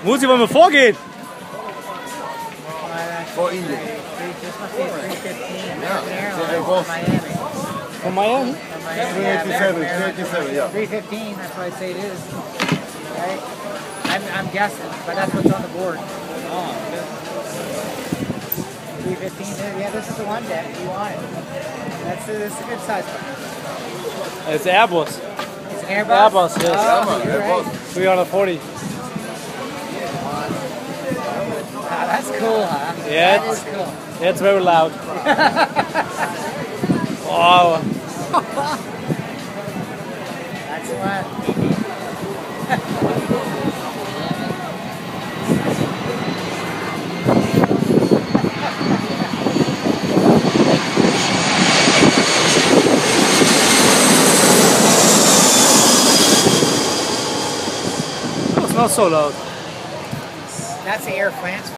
Musi, wollen wir vorgehen? Vor Ihnen. This must be a 315 Yeah. American Airlines from Miami. Von Miami? From Miami, 387, American Airlines. 387, yeah. 315, that's what I'd say it is. Right? I'm guessing, but that's what's on the board. 315, yeah, this is the one that you wanted. This is a good size one. It's Airbus. It's an Airbus? Airbus, yes. Oh, you're Airbus. right. 340. Ah, that's cool, huh? Yeah, That is cool. Yeah, it's very loud. Wow. That's one. It's not so loud. That's the Air France